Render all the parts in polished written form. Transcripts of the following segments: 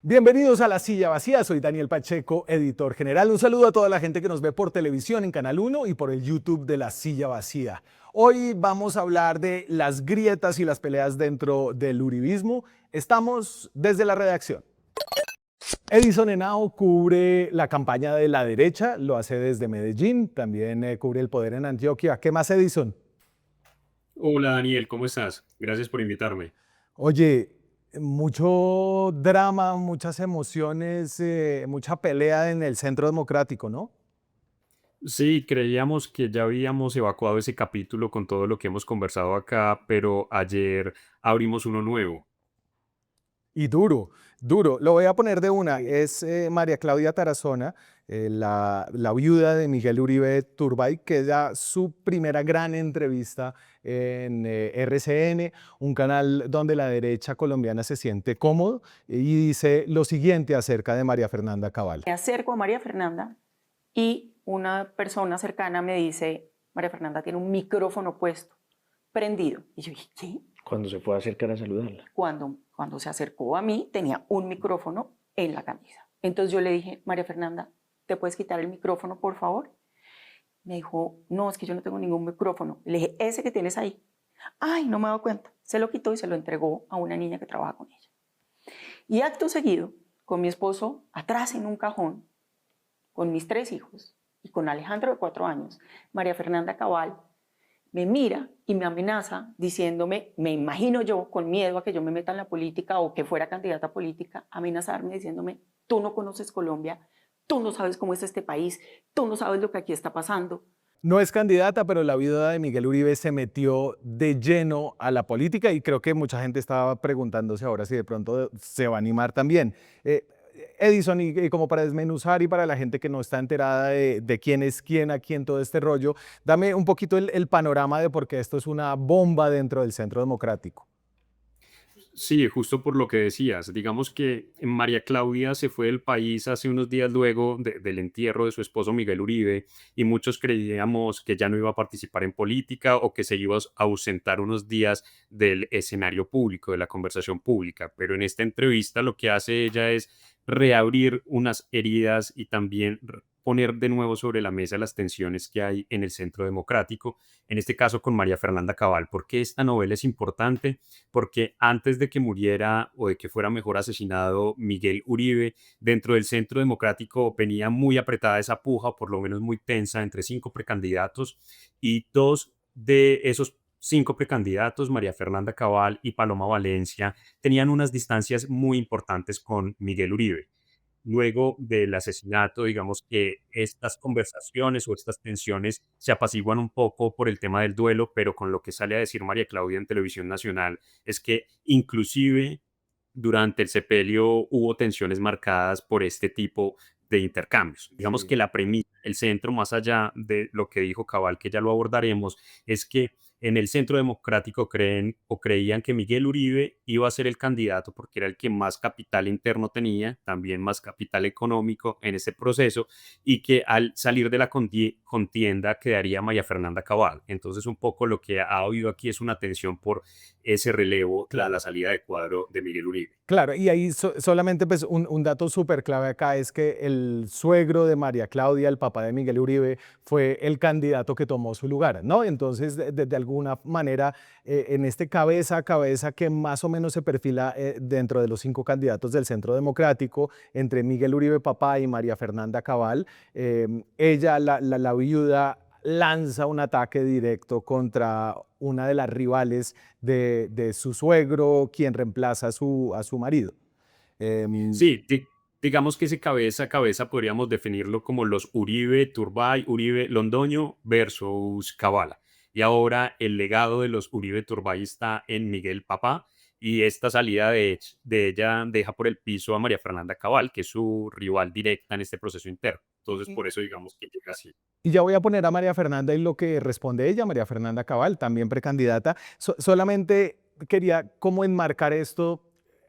Bienvenidos a La Silla Vacía, soy Daniel Pacheco, editor general. Un saludo a toda la gente que nos ve por televisión en Canal 1 y por el YouTube de La Silla Vacía. Hoy vamos a hablar de las grietas y las peleas dentro del uribismo. Estamos desde la redacción. Edison Henao cubre la campaña de la derecha, lo hace desde Medellín, también cubre el poder en Antioquia. ¿Qué más, Edison? Hola Daniel, ¿cómo estás? Gracias por invitarme. Oye, mucho drama, muchas emociones, mucha pelea en el Centro Democrático, ¿no? Sí, creíamos que ya habíamos evacuado ese capítulo con todo lo que hemos conversado acá, pero ayer abrimos uno nuevo. Y duro, duro. Lo voy a poner de una. Es María Claudia Tarazona, la viuda de Miguel Uribe Turbay, que da su primera gran entrevista en RCN, un canal donde la derecha colombiana se siente cómodo y dice lo siguiente acerca de María Fernanda Cabal. Me acerco a María Fernanda y una persona cercana me dice, María Fernanda tiene un micrófono puesto, prendido. Y yo dije, ¿qué? Cuando se fue a acercar a saludarla. Cuando se acercó a mí, tenía un micrófono en la camisa. Entonces yo le dije, María Fernanda, ¿te puedes quitar el micrófono, por favor? Me dijo, no, es que yo no tengo ningún micrófono. Le dije, ese que tienes ahí. Ay, no me he dado cuenta. Se lo quitó y se lo entregó a una niña que trabaja con ella. Y acto seguido, con mi esposo atrás en un cajón, con mis 3 hijos y con Alejandro de 4 años, María Fernanda Cabal me mira y me amenaza diciéndome, me imagino yo, con miedo a que yo me meta en la política o que fuera candidata política, amenazarme diciéndome, tú no conoces Colombia, tú no sabes cómo es este país, tú no sabes lo que aquí está pasando. No es candidata, pero la viuda de Miguel Uribe se metió de lleno a la política y creo que mucha gente estaba preguntándose ahora si de pronto se va a animar también. Eh, Edison, y como para desmenuzar y para la gente que no está enterada de quién es quién aquí en todo este rollo, dame un poquito el panorama de por qué esto es una bomba dentro del Centro Democrático. Sí, justo por lo que decías. Digamos que María Claudia se fue del país hace unos días luego del entierro de su esposo Miguel Uribe y muchos creíamos que ya no iba a participar en política o que se iba a ausentar unos días del escenario público, de la conversación pública. Pero en esta entrevista lo que hace ella es reabrir unas heridas y también poner de nuevo sobre la mesa las tensiones que hay en el Centro Democrático, en este caso con María Fernanda Cabal. ¿Por qué esta novela es importante? Porque antes de que muriera o de que fuera mejor asesinado Miguel Uribe, dentro del Centro Democrático venía muy apretada esa puja, o por lo menos muy tensa, entre 5 precandidatos, y 2 de esos 5 precandidatos, María Fernanda Cabal y Paloma Valencia, tenían unas distancias muy importantes con Miguel Uribe. Luego del asesinato, digamos que estas conversaciones o estas tensiones se apaciguan un poco por el tema del duelo, pero con lo que sale a decir María Claudia en Televisión Nacional es que inclusive durante el sepelio hubo tensiones marcadas por este tipo de intercambios. Digamos Sí. que la premisa, el centro, más allá de lo que dijo Cabal, que ya lo abordaremos, es que en el Centro Democrático creen o creían que Miguel Uribe iba a ser el candidato porque era el que más capital interno tenía, también más capital económico en ese proceso, y que al salir de la contienda quedaría María Fernanda Cabal. Entonces un poco lo que ha habido aquí es una tensión por ese relevo tras la salida de cuadro de Miguel Uribe. Claro, y ahí solamente pues un dato súper clave acá es que el suegro de María Claudia, el papá de Miguel Uribe, fue el candidato que tomó su lugar, ¿no? Entonces, de alguna manera, en este cabeza a cabeza que más o menos se perfila dentro de los 5 candidatos del Centro Democrático, entre Miguel Uribe papá y María Fernanda Cabal, ella, la viuda, lanza un ataque directo contra una de las rivales de su suegro, quien reemplaza a su marido. Em, Sí, digamos que ese cabeza a cabeza podríamos definirlo como los Uribe, Turbay, Uribe, Londoño versus Cabala. Y ahora el legado de los Uribe Turbay está en Miguel Papá y esta salida de ella deja por el piso a María Fernanda Cabal, que es su rival directa en este proceso interno. Entonces, y, por eso digamos que llega así. y ya voy a poner a María Fernanda y lo que responde ella, María Fernanda Cabal, también precandidata. Solamente quería como enmarcar esto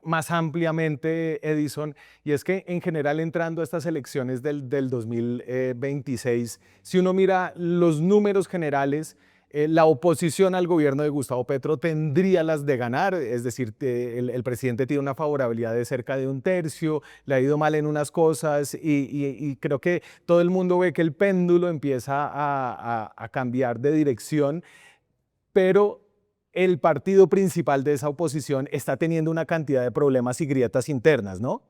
más ampliamente, Edison, y es que en general entrando a estas elecciones del 2026, si uno mira los números generales, la oposición al gobierno de Gustavo Petro tendría las de ganar, es decir, el presidente tiene una favorabilidad de cerca de un tercio, le ha ido mal en unas cosas y creo que todo el mundo ve que el péndulo empieza a cambiar de dirección, pero el partido principal de esa oposición está teniendo una cantidad de problemas y grietas internas, ¿no?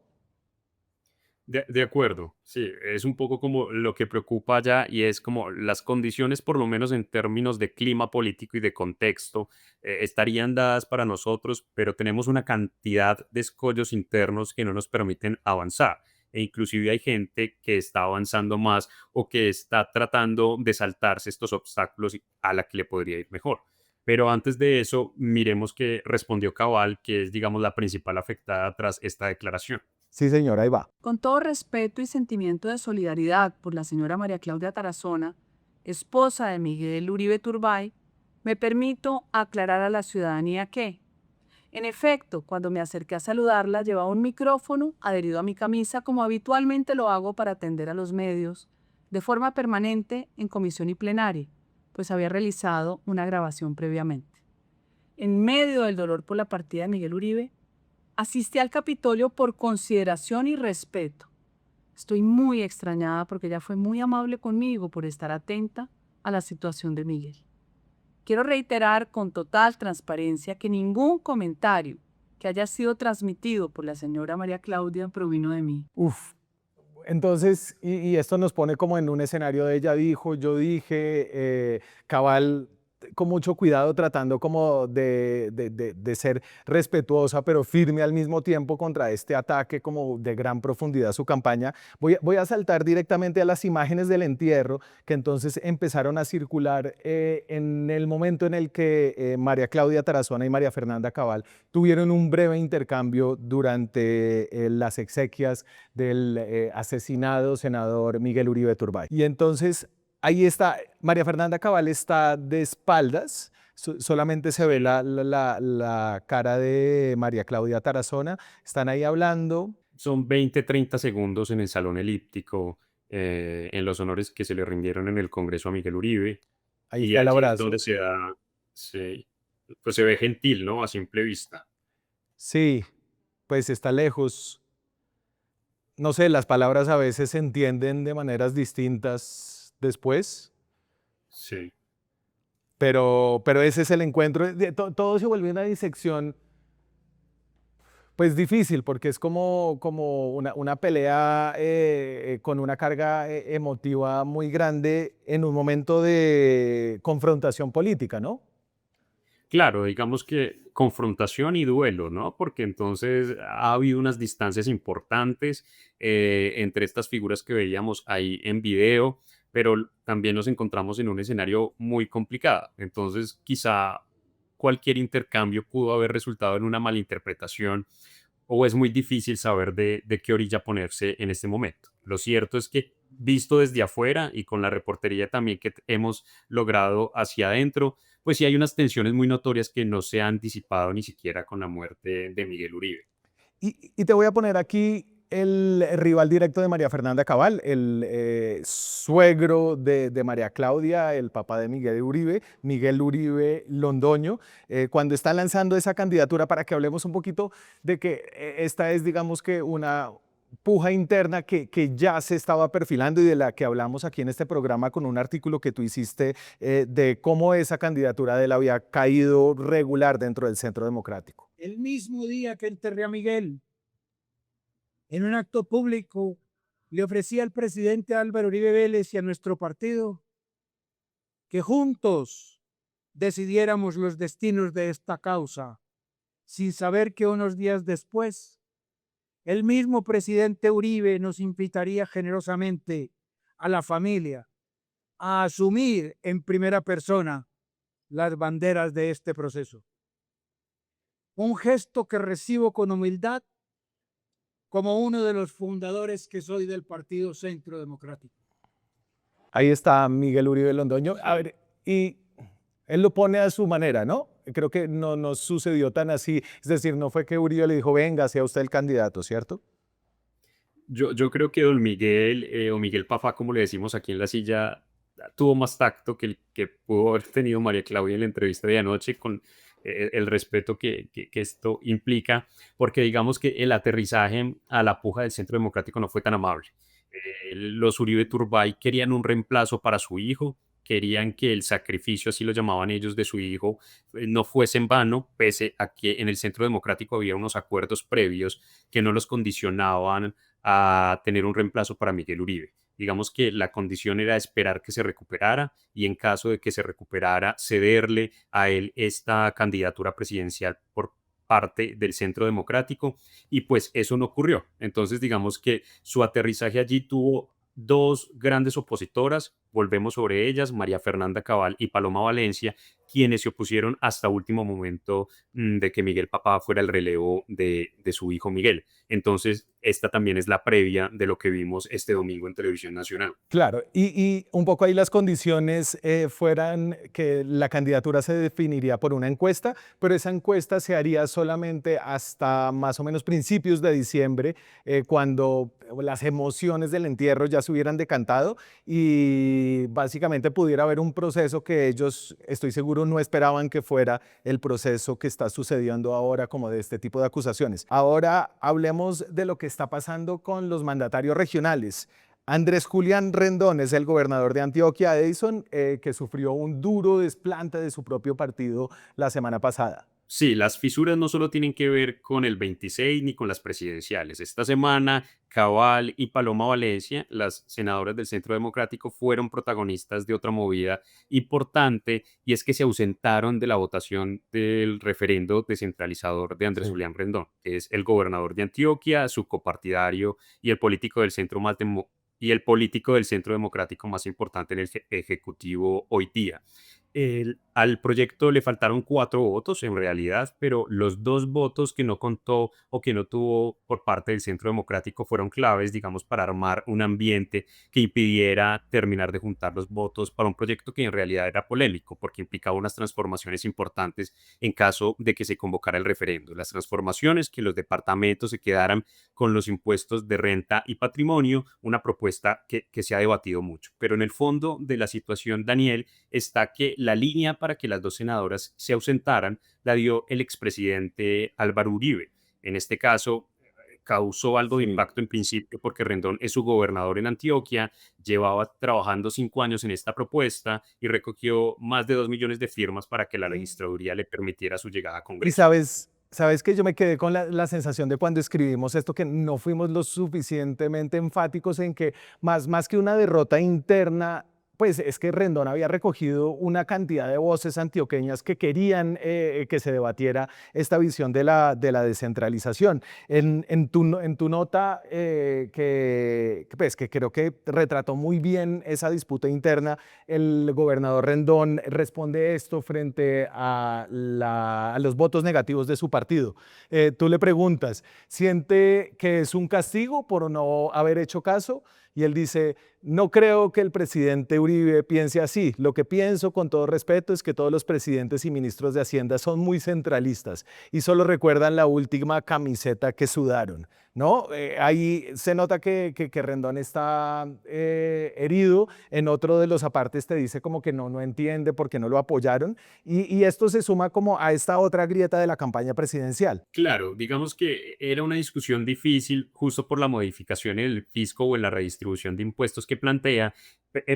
De acuerdo, sí, es un poco como lo que preocupa ya y es como las condiciones, por lo menos en términos de clima político y de contexto, estarían dadas para nosotros, pero tenemos una cantidad de escollos internos que no nos permiten avanzar. E inclusive hay gente que está avanzando más o que está tratando de saltarse estos obstáculos a la que le podría ir mejor. Pero antes de eso, miremos que respondió Cabal, que es, digamos, la principal afectada tras esta declaración. Sí, señor, ahí va. Con todo respeto y sentimiento de solidaridad por la señora María Claudia Tarazona, esposa de Miguel Uribe Turbay, me permito aclarar a la ciudadanía que, en efecto, cuando me acerqué a saludarla, llevaba un micrófono adherido a mi camisa como habitualmente lo hago para atender a los medios, de forma permanente en comisión y plenaria, pues había realizado una grabación previamente. En medio del dolor por la partida de Miguel Uribe, asistí al Capitolio por consideración y respeto. Estoy muy extrañada porque ella fue muy amable conmigo por estar atenta a la situación de Miguel. Quiero reiterar con total transparencia que ningún comentario que haya sido transmitido por la señora María Claudia provino de mí. Uf. Entonces, y esto nos pone como en un escenario de ella dijo, yo dije, Cabal con mucho cuidado tratando como de ser respetuosa pero firme al mismo tiempo contra este ataque como de gran profundidad a su campaña. Voy a saltar directamente a las imágenes del entierro que entonces empezaron a circular en el momento en el que María Claudia Tarazona y María Fernanda Cabal tuvieron un breve intercambio durante las exequias del asesinado senador Miguel Uribe Turbay. Y entonces ahí está, María Fernanda Cabal está de espaldas, solamente se ve la cara de María Claudia Tarazona, están ahí hablando. Son 20, 30 segundos en el Salón Elíptico, en los honores que se le rindieron en el Congreso a Miguel Uribe. Ahí Y está el allí es abrazo. donde se da, pues se ve gentil, ¿no? A simple vista. Sí, pues está lejos. No sé, las palabras a veces se entienden de maneras distintas después. Sí. Pero ese es el encuentro. Todo se vuelve una disección, pues difícil, porque es como una pelea con una carga emotiva muy grande en un momento de confrontación política, ¿no? Claro, digamos que confrontación y duelo, ¿no? Porque entonces ha habido unas distancias importantes entre estas figuras que veíamos ahí en video, pero también nos encontramos en un escenario muy complicado. Entonces, quizá cualquier intercambio pudo haber resultado en una malinterpretación o es muy difícil saber de qué orilla ponerse en este momento. Lo cierto es que visto desde afuera y con la reportería también que hemos logrado hacia adentro, pues sí hay unas tensiones muy notorias que no se han disipado ni siquiera con la muerte de Miguel Uribe. Y te voy a poner aquí el rival directo de María Fernanda Cabal, el suegro de María Claudia, el papá de Miguel Uribe Londoño, cuando está lanzando esa candidatura, para que hablemos un poquito de que esta es, digamos que una puja interna que ya se estaba perfilando y de la que hablamos aquí en este programa con un artículo que tú hiciste de cómo esa candidatura de él había caído regular dentro del Centro Democrático. El mismo día que enterré a Miguel, en un acto público, le ofrecí al presidente Álvaro Uribe Vélez y a nuestro partido que juntos decidiéramos los destinos de esta causa, sin saber que unos días después, el mismo presidente Uribe nos invitaría generosamente a la familia a asumir en primera persona las banderas de este proceso. Un gesto que recibo con humildad como uno de los fundadores que soy del Partido Centro Democrático. Ahí está Miguel Uribe Londoño. A ver, y él lo pone a su manera, ¿no? Creo que no sucedió tan así. Es decir, no fue que Uribe le dijo, venga, sea usted el candidato, ¿cierto? Yo creo que don Miguel o Miguel Pafá, como le decimos aquí en la silla, tuvo más tacto que el que pudo haber tenido María Claudia en la entrevista de anoche con el respeto que esto implica, porque digamos que el aterrizaje a la puja del Centro Democrático no fue tan amable. Los Uribe Turbay querían un reemplazo para su hijo, querían que el sacrificio, así lo llamaban ellos, de su hijo, no fuese en vano, pese a que en el Centro Democrático había unos acuerdos previos que no los condicionaban a tener un reemplazo para Miguel Uribe. Digamos que la condición era esperar que se recuperara y en caso de que se recuperara, cederle a él esta candidatura presidencial por parte del Centro Democrático y pues eso no ocurrió. Entonces digamos que su aterrizaje allí tuvo dos grandes opositoras, volvemos sobre ellas, María Fernanda Cabal y Paloma Valencia, quienes se opusieron hasta último momento de que Miguel Papá fuera el relevo de su hijo Miguel. Entonces, esta también es la previa de lo que vimos este domingo en Televisión Nacional. Claro, y un poco ahí las condiciones fueran que la candidatura se definiría por una encuesta, pero esa encuesta se haría solamente hasta más o menos principios de diciembre, cuando las emociones del entierro ya se hubieran decantado y básicamente pudiera haber un proceso que ellos, estoy seguro, no esperaban que fuera el proceso que está sucediendo ahora, como de este tipo de acusaciones. Ahora hablemos de lo que está pasando con los mandatarios regionales. Andrés Julián Rendón es el gobernador de Antioquia, Edison, que sufrió un duro desplante de su propio partido la semana pasada. Sí, las fisuras no solo tienen que ver con el 26 ni con las presidenciales. Esta semana, Cabal y Paloma Valencia, las senadoras del Centro Democrático, fueron protagonistas de otra movida importante y es que se ausentaron de la votación del referendo descentralizador de Andrés Sí. Julián Rendón, que es el gobernador de Antioquia, su copartidario y el político del centro y el político del Centro Democrático más importante en el Ejecutivo hoy día. Al proyecto le faltaron 4 votos en realidad, pero los 2 votos que no contó o que no tuvo por parte del Centro Democrático fueron claves, digamos, para armar un ambiente que impidiera terminar de juntar los votos para un proyecto que en realidad era polémico, porque implicaba unas transformaciones importantes en caso de que se convocara el referendo. Las transformaciones, que los departamentos se quedaran con los impuestos de renta y patrimonio, una propuesta que se ha debatido mucho. Pero en el fondo de la situación, Daniel, está que la línea para que las dos senadoras se ausentaran la dio el expresidente Álvaro Uribe. En este caso, causó algo de Sí. impacto en principio porque Rendón es su gobernador en Antioquia, llevaba trabajando 5 años en esta propuesta y recogió más de 2 millones de firmas para que la legisladuría le permitiera su llegada a Y Congreso. sabes que yo me quedé con la sensación de cuando escribimos esto, que no fuimos lo suficientemente enfáticos en que más que una derrota interna, pues es que Rendón había recogido una cantidad de voces antioqueñas que querían que se debatiera esta visión de la descentralización. En tu nota, pues, que creo que retrató muy bien esa disputa interna, el gobernador Rendón responde esto frente a los votos negativos de su partido. Tú le preguntas, ¿siente que es un castigo por no haber hecho caso? Y él dice, no creo que el presidente Uribe piense así. Lo que pienso, con todo respeto, es que todos los presidentes y ministros de Hacienda son muy centralistas y solo recuerdan la última camiseta que sudaron, ¿no? Ahí se nota que Rendón está herido. En otro de los apartes te dice como que no entiende por qué no lo apoyaron. Y esto se suma como a esta otra grieta de la campaña presidencial. Claro, digamos que era una discusión difícil justo por la modificación en el fisco o en la redistribución de impuestos que plantea,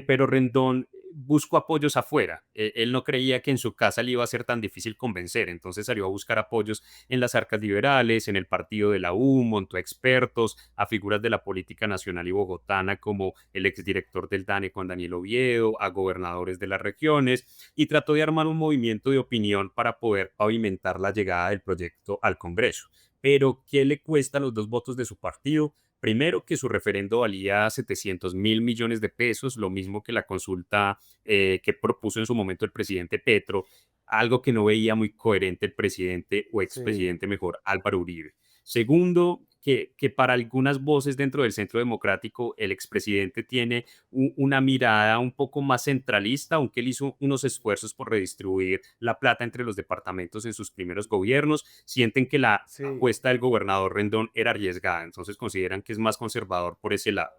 pero Rendón buscó apoyos afuera. Él no creía que en su casa le iba a ser tan difícil convencer, entonces salió a buscar apoyos en las arcas liberales, en el partido de la U, montó a expertos, a figuras de la política nacional y bogotana como el exdirector del DANE, Juan Daniel Oviedo, a gobernadores de las regiones y trató de armar un movimiento de opinión para poder pavimentar la llegada del proyecto al Congreso. Pero, ¿qué le cuesta los 2 votos de su partido? Primero, que su referendo valía 700.000 millones de pesos, lo mismo que la consulta que propuso en su momento el presidente Petro, algo que no veía muy coherente el presidente o Sí. expresidente mejor Álvaro Uribe. Segundo, que para algunas voces dentro del Centro Democrático el expresidente tiene una mirada un poco más centralista, aunque él hizo unos esfuerzos por redistribuir la plata entre los departamentos en sus primeros gobiernos, sienten que la Sí. apuesta del gobernador Rendón era arriesgada, entonces consideran que es más conservador por ese lado.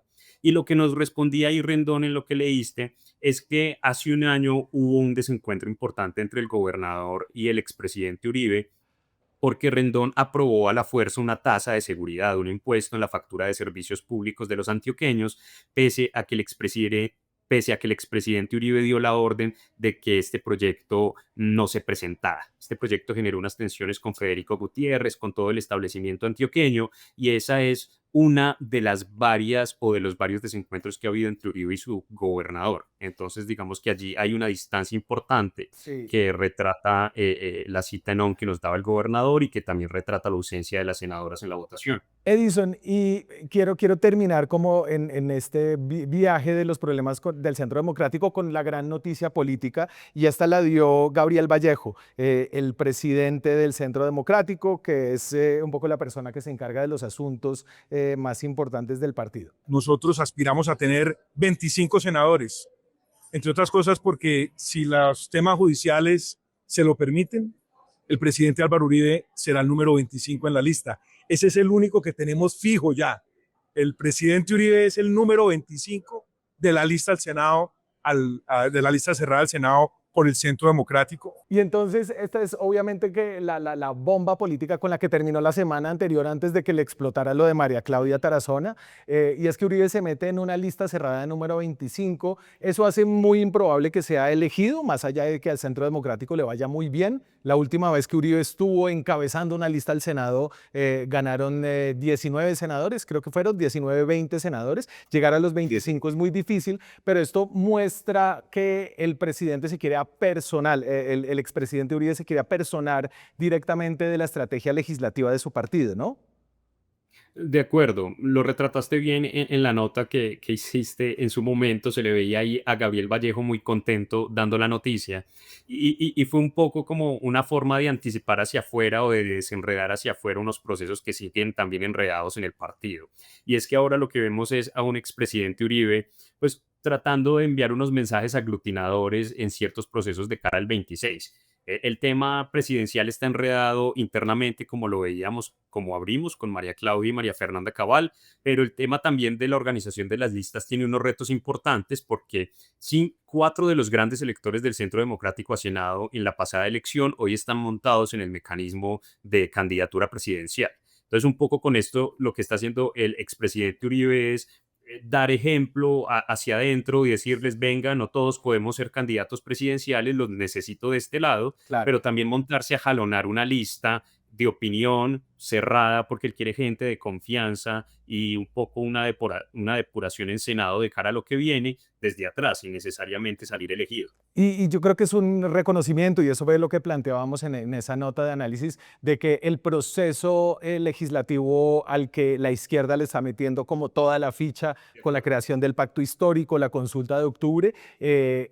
Y lo que nos respondía ahí Rendón en lo que leíste es que hace un año hubo un desencuentro importante entre el gobernador y el expresidente Uribe, porque Rendón aprobó a la fuerza una tasa de seguridad, un impuesto en la factura de servicios públicos de los antioqueños, pese a que el expresidente Uribe dio la orden de que este proyecto no se presentara. Este proyecto generó unas tensiones con Federico Gutiérrez, con todo el establecimiento antioqueño, y esa es una de las varias o de los varios desencuentros que ha habido entre Uribe y su gobernador. Entonces, digamos que allí hay una distancia importante Sí. que retrata la cita en on que nos daba el gobernador y que también retrata la ausencia de las senadoras en la votación. Edison, y quiero terminar como en este viaje de los problemas del Centro Democrático con la gran noticia política, y esta la dio Gabriel Vallejo, el presidente del Centro Democrático, que es un poco la persona que se encarga de los asuntos más importantes del partido. Nosotros aspiramos a tener 25 senadores, entre otras cosas porque si los temas judiciales se lo permiten, el presidente Álvaro Uribe será el número 25 en la lista. Ese es el único que tenemos fijo ya. El presidente Uribe es el número 25 de la lista al Senado, de la lista cerrada al Senado por el Centro Democrático. Y entonces esta es obviamente que la bomba política con la que terminó la semana anterior antes de que le explotara lo de María Claudia Tarazona, y es que Uribe se mete en una lista cerrada de número 25. Eso hace muy improbable que sea elegido, más allá de que al Centro Democrático le vaya muy bien. La última vez que Uribe estuvo encabezando una lista al Senado, ganaron 19 senadores, creo que fueron 19, 20 senadores. Llegar a los 25 es muy difícil, pero esto muestra que el presidente se quiere personal, el expresidente Uribe se quería personar directamente de la estrategia legislativa de su partido, ¿no? De acuerdo, lo retrataste bien en la nota que hiciste en su momento, se le veía ahí a Gabriel Vallejo muy contento dando la noticia y fue un poco como una forma de anticipar hacia afuera o de desenredar hacia afuera unos procesos que siguen también enredados en el partido. Y es que ahora lo que vemos es a un expresidente Uribe, pues tratando de enviar unos mensajes aglutinadores en ciertos procesos de cara al 26. El tema presidencial está enredado internamente, como lo veíamos, como abrimos con María Claudia y María Fernanda Cabal, pero el tema también de la organización de las listas tiene unos retos importantes porque sí, 4 de los grandes electores del Centro Democrático a Senado en la pasada elección hoy están montados en el mecanismo de candidatura presidencial. Entonces, un poco con esto, lo que está haciendo el expresidente Uribe es dar ejemplo hacia adentro y decirles, venga, no todos podemos ser candidatos presidenciales, los necesito de este lado, Claro. pero también montarse a jalonar una lista de opinión cerrada porque él quiere gente de confianza y un poco una depuración en Senado de cara a lo que viene desde atrás, sin necesariamente salir elegido. Y yo creo que es un reconocimiento, y eso fue lo que planteábamos en esa nota de análisis, de que el proceso legislativo al que la izquierda le está metiendo como toda la ficha con la creación del pacto histórico, la consulta de octubre,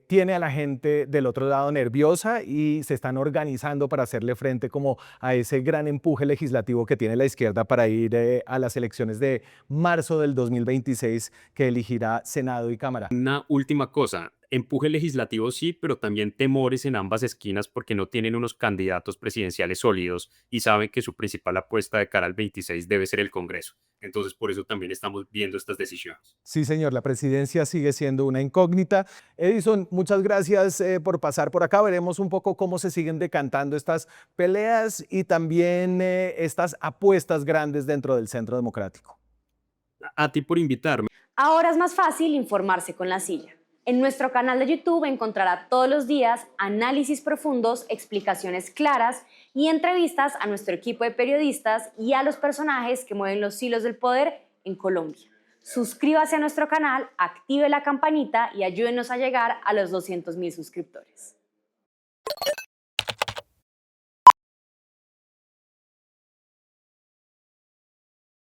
tiene a la gente del otro lado nerviosa y se están organizando para hacerle frente como a ese gran empuje legislativo que tiene la izquierda para ir a las elecciones de marzo del 2026 que elegirá Senado y Cámara. Una última cosa, empuje legislativo sí, pero también temores en ambas esquinas porque no tienen unos candidatos presidenciales sólidos y saben que su principal apuesta de cara al 26 debe ser el Congreso. Entonces, por eso también estamos viendo estas decisiones. Sí, señor, la presidencia sigue siendo una incógnita. Edison, muchas gracias por pasar por acá. Veremos un poco cómo se siguen decantando estas peleas y también estas apuestas grandes dentro del Centro Democrático. A ti por invitarme. Ahora es más fácil informarse con La Silla. En nuestro canal de YouTube encontrará todos los días análisis profundos, explicaciones claras y entrevistas a nuestro equipo de periodistas y a los personajes que mueven los hilos del poder en Colombia. Suscríbase a nuestro canal, active la campanita y ayúdenos a llegar a los 200.000 suscriptores.